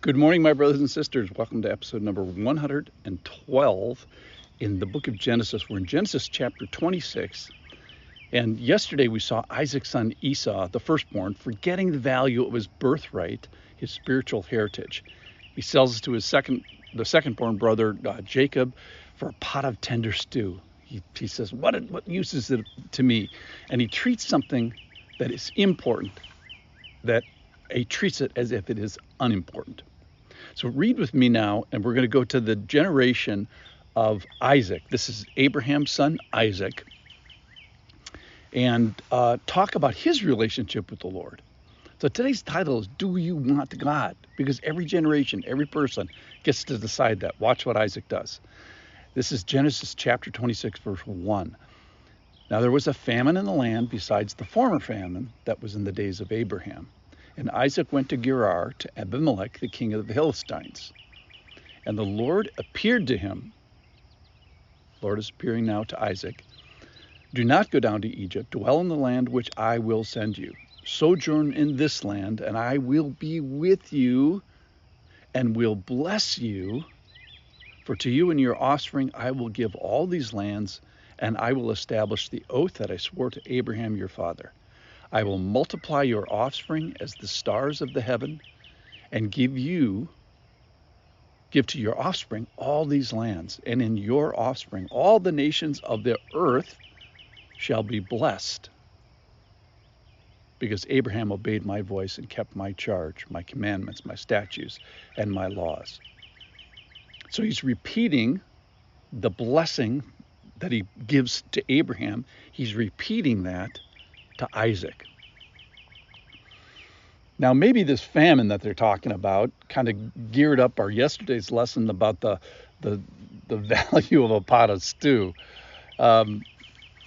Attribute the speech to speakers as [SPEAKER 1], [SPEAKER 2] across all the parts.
[SPEAKER 1] Good morning, my brothers and sisters. Welcome to episode number 112 in the book of Genesis. We're in Genesis chapter 26. And yesterday we saw Isaac's son Esau, the firstborn, forgetting the value of his birthright, his spiritual heritage. He sells it to the second-born brother, Jacob, for a pot of tender stew. He says, what use is it to me? And he treats something that is important, that he treats it as if it is unimportant. So read with me now, and we're going to go to the generation of Isaac. This is Abraham's son, Isaac, and talk about his relationship with the Lord. So today's title is, Do You Want God? Because every generation, every person gets to decide that. Watch what Isaac does. This is Genesis chapter 26, verse 1. Now there was a famine in the land besides the former famine that was in the days of Abraham. And Isaac went to Gerar to Abimelech, the king of the Philistines. And the Lord appeared to him. The Lord is appearing now to Isaac. Do not go down to Egypt. Dwell in the land which I will send you. Sojourn in this land, and I will be with you and will bless you. For to you and your offspring I will give all these lands, and I will establish the oath that I swore to Abraham your father. I will multiply your offspring as the stars of the heaven, and give to your offspring all these lands, and in your offspring all the nations of the earth shall be blessed, because Abraham obeyed my voice and kept my charge, my commandments, my statutes, and my laws. So he's repeating the blessing that he gives to Abraham. He's repeating that to Isaac. Now, maybe this famine that they're talking about kind of geared up our yesterday's lesson about the value of a pot of stew.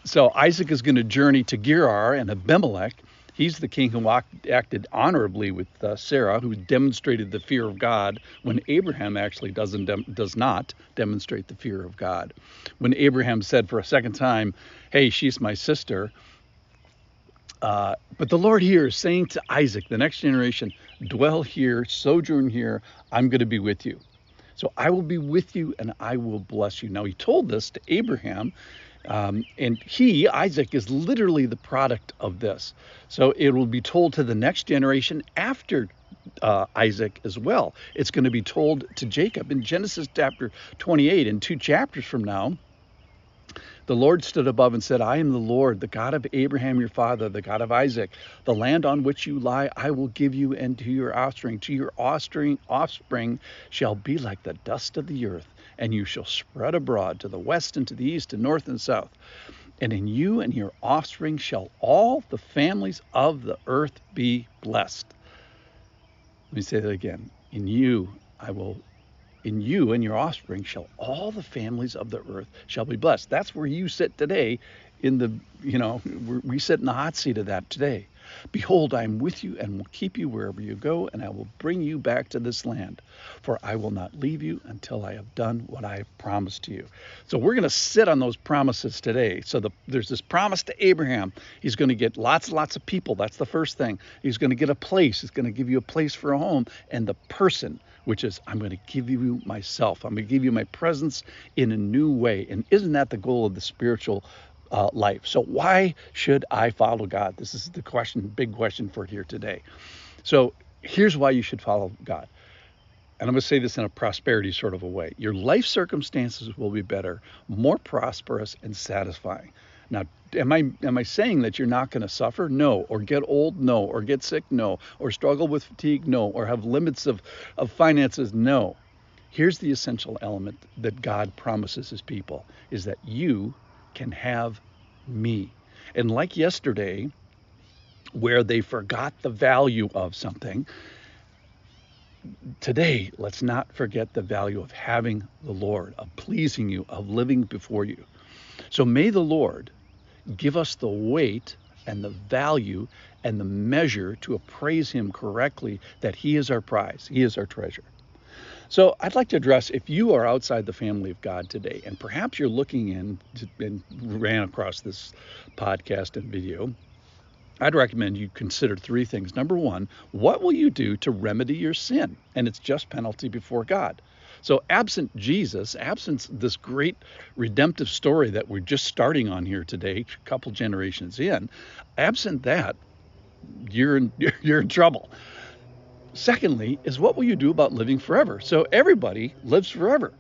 [SPEAKER 1] So Isaac is going to journey to Gerar and Abimelech. He's the king who acted honorably with Sarah, who demonstrated the fear of God when Abraham actually does not demonstrate the fear of God. When Abraham said for a second time, hey, she's my sister. But the Lord here is saying to Isaac, the next generation, dwell here, sojourn here, I'm going to be with you. So I will be with you and I will bless you. Now he told this to Abraham, and Isaac, is literally the product of this. So it will be told to the next generation after Isaac as well. It's going to be told to Jacob in Genesis chapter 28, in 2 chapters from now. The Lord stood above and said, I am the Lord, the God of Abraham your father, the God of Isaac. The land on which you lie I will give you, and to your offspring. To your offspring shall be like the dust of the earth, and you shall spread abroad to the west and to the east and north and south. And in you and your offspring shall all the families of the earth be blessed. Let me say that again. In you and your offspring shall all the families of the earth shall be blessed. That's where you sit today we sit in the hot seat of that today. Behold, I am with you and will keep you wherever you go, and I will bring you back to this land. For I will not leave you until I have done what I have promised to you. So we're going to sit on those promises today. So there's this promise to Abraham. He's going to get lots and lots of people. That's the first thing. He's going to get a place. He's going to give you a place for a home. And the person, which is, I'm going to give you myself. I'm going to give you my presence in a new way. And isn't that the goal of the spiritual life? So why should I follow God? This is the big question for here today. So here's why you should follow God. And I'm going to say this in a prosperity sort of a way. Your life circumstances will be better, more prosperous, and satisfying. Now, am I saying that you're not going to suffer? No. Or get old? No. Or get sick? No. Or struggle with fatigue? No. Or have limits of finances? No. Here's the essential element that God promises his people, is that you can have me. And like yesterday, where they forgot the value of something, today, let's not forget the value of having the Lord, of pleasing you, of living before you. So may the Lord give us the weight and the value and the measure to appraise him correctly, that he is our prize, he is our treasure. So I'd like to address, if you are outside the family of God today, and perhaps you're looking in and ran across this podcast and video, I'd recommend you consider three things. Number one, what will you do to remedy your sin and its just penalty before God? So, absent Jesus, absent this great redemptive story that we're just starting on here today, a couple generations in, absent that, you're in, you're in trouble. Secondly, is what will you do about living forever? So, everybody lives forever.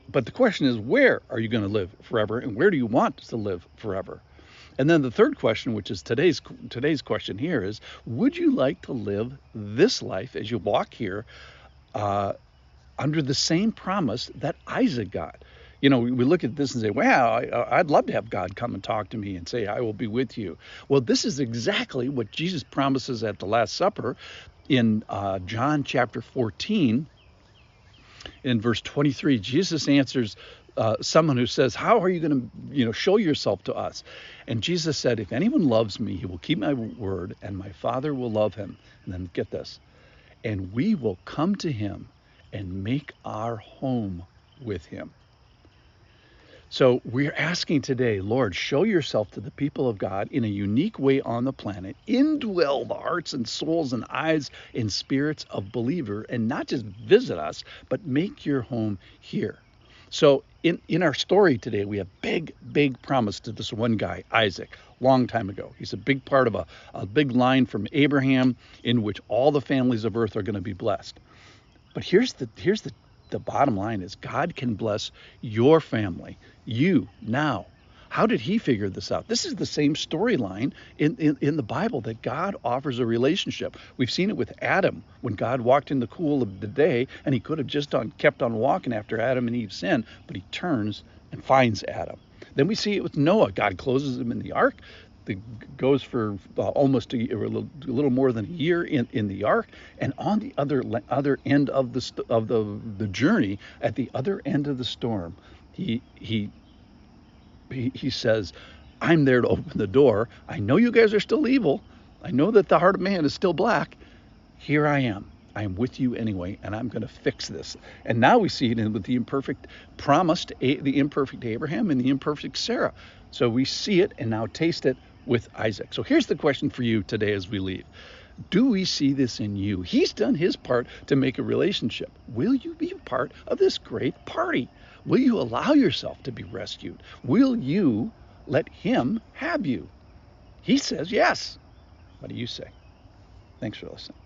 [SPEAKER 1] But the question is, where are you going to live forever, and where do you want to live forever? And then the third question, which is today's question here, is would you like to live this life as you walk here uh, under the same promise that Isaac got? You know, we look at this and say, wow, I'd love to have God come and talk to me and say, I will be with you. Well, this is exactly what Jesus promises at the Last Supper in John chapter 14. In verse 23, Jesus answers someone who says, how are you going to, show yourself to us? And Jesus said, if anyone loves me, he will keep my word, and my Father will love him. And then get this, and we will come to him and make our home with him. So we're asking today, Lord, show yourself to the people of God in a unique way on the planet. Indwell the hearts and souls and eyes and spirits of believer, and not just visit us, but make your home here. So in our story today, we have big promise to this one guy, Isaac, long time ago. He's a big part of a big line from Abraham in which all the families of earth are going to be blessed. But here's the bottom line is God can bless your family, you now. How did he figure this out? This is the same storyline in the Bible, that God offers a relationship. We've seen it with Adam when God walked in the cool of the day, and he could have just kept on walking after Adam and Eve sinned, but he turns and finds Adam. Then we see it with Noah. God closes him in the ark. That goes for almost a little more than a year in the ark, and on the other end of the journey, at the other end of the storm, he says, I'm there to open the door. I know you guys are still evil. I know that the heart of man is still black. Here I am. I am with you anyway, and I'm going to fix this. And now we see it with the imperfect promise to the imperfect Abraham and the imperfect Sarah. So we see it and now taste it with Isaac. So here's the question for you today as we leave. Do we see this in you? He's done his part to make a relationship. Will you be a part of this great party? Will you allow yourself to be rescued? Will you let him have you? He says yes. What do you say? Thanks for listening.